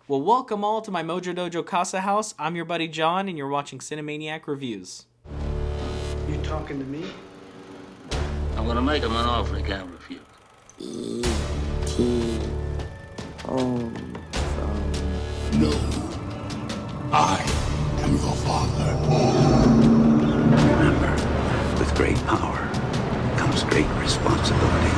Well, welcome all to my Mojo Dojo Casa House. I'm your buddy John, and you're watching Cinemaniac Reviews. You talking to me? I'm gonna make him an offer he can't refuse. E.T. home from... No. I am your father. Remember, with great power comes great responsibility.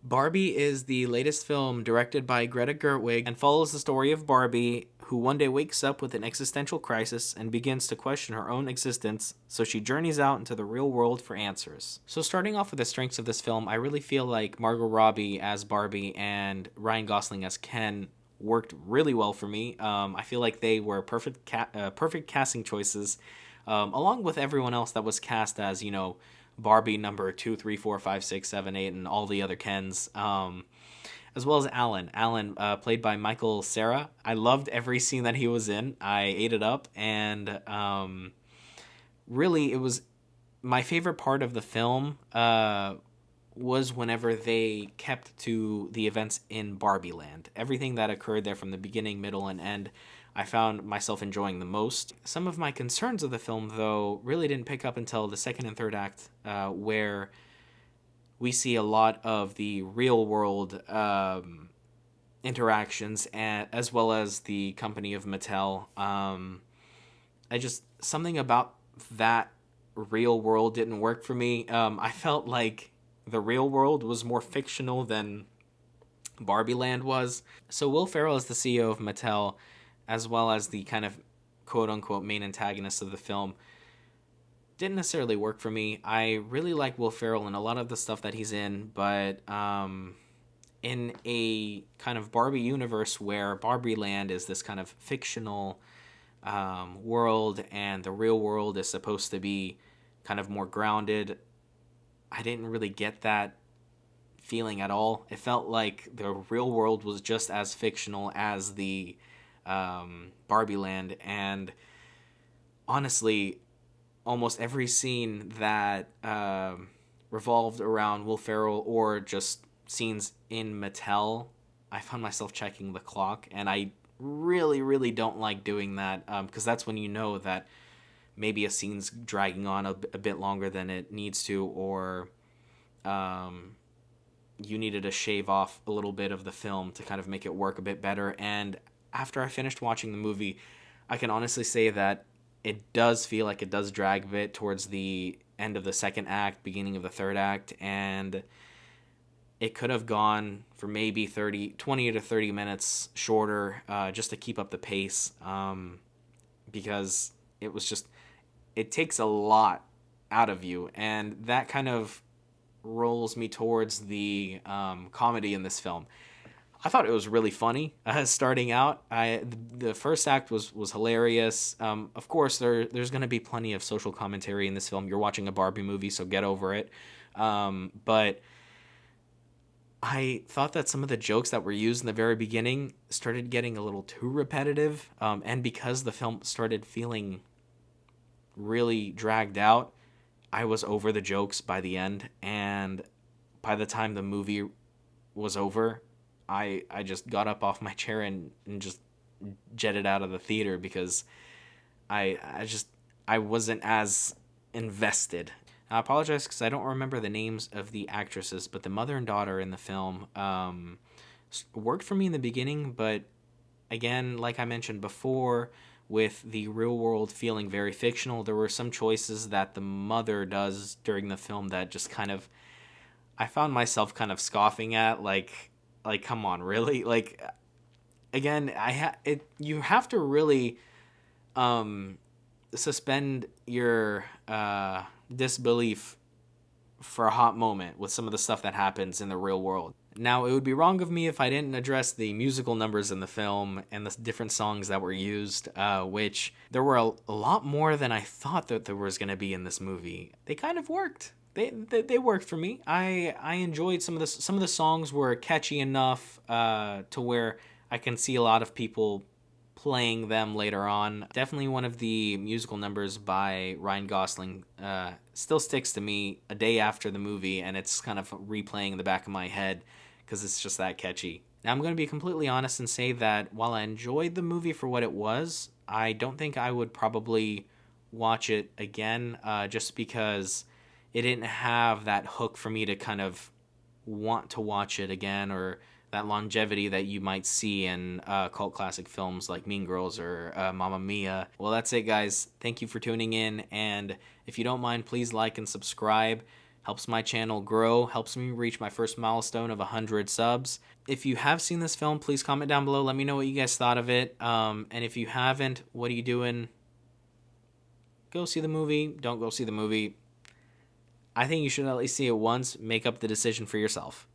Barbie is the latest film directed by Greta Gerwig and follows the story of Barbie, who one day wakes up with an existential crisis and begins to question her own existence, so she journeys out into the real world for answers. So starting off with the strengths of this film, I really feel like Margot Robbie as Barbie and Ryan Gosling as Ken worked really well for me. I feel like they were perfect casting choices, along with everyone else that was cast as, Barbie number 2, 3, 4, 5, 6, 7, 8, and all the other Kens, as well as Alan. Alan, played by Michael Cera. I loved every scene that he was in. I ate it up, and really, it was my favorite part of the film. Was whenever they kept to the events in Barbie Land. Everything that occurred there from the beginning, middle, and end, I found myself enjoying the most. Some of my concerns of the film, though, really didn't pick up until the second and third act, where we see a lot of the real world interactions, as well as the company of Mattel. Something about that real world didn't work for me. I felt like the real world was more fictional than Barbie Land was. So Will Ferrell is the CEO of Mattel, as well as the kind of quote-unquote main antagonist of the film, didn't necessarily work for me. I really like Will Ferrell and a lot of the stuff that he's in, but in a kind of Barbie universe where Barbie Land is this kind of fictional world and the real world is supposed to be kind of more grounded, I didn't really get that feeling at all. It felt like the real world was just as fictional as the Barbie Land, and honestly, almost every scene that revolved around Will Ferrell or just scenes in Mattel, I found myself checking the clock, and I really, really don't like doing that, because that's when you know that maybe a scene's dragging on a bit longer than it needs to, or you needed to shave off a little bit of the film to kind of make it work a bit better. And after I finished watching the movie, I can honestly say that it does feel like it does drag a bit towards the end of the second act, beginning of the third act, and it could have gone for maybe 20 to 30 minutes shorter, just to keep up the pace, because it takes a lot out of you, and that kind of rolls me towards the comedy in this film. I thought it was really funny starting out. The first act was hilarious. Of course, there's going to be plenty of social commentary in this film. You're watching a Barbie movie, so get over it. But I thought that some of the jokes that were used in the very beginning started getting a little too repetitive, and because the film started feeling really dragged out, I was over the jokes by the end, and by the time the movie was over, I just got up off my chair and just jetted out of the theater because I wasn't as invested. I apologize because I don't remember the names of the actresses, but the mother and daughter in the film worked for me in the beginning, but again, like I mentioned before, with the real world feeling very fictional, there were some choices that the mother does during the film that just kind of, I found myself kind of scoffing at, like come on, really? Like, again, you have to really suspend your disbelief for a hot moment with some of the stuff that happens in the real world. Now, it would be wrong of me if I didn't address the musical numbers in the film and the different songs that were used, which there were a lot more than I thought that there was going to be in this movie. They kind of worked. They worked for me. I enjoyed some of the songs were catchy enough to where I can see a lot of people playing them later on. Definitely one of the musical numbers by Ryan Gosling still sticks to me a day after the movie, and it's kind of replaying in the back of my head because it's just that catchy. Now, I'm going to be completely honest and say that while I enjoyed the movie for what it was, I don't think I would probably watch it again, just because it didn't have that hook for me to kind of want to watch it again, or that longevity that you might see in cult classic films like Mean Girls or Mamma Mia. Well, that's it, guys. Thank you for tuning in, and if you don't mind, please like and subscribe. Helps my channel grow, helps me reach my first milestone of 100 subs. If you have seen this film, please comment down below. Let me know what you guys thought of it. And if you haven't, what are you doing? Go see the movie. Don't go see the movie. I think you should at least see it once. Make up the decision for yourself.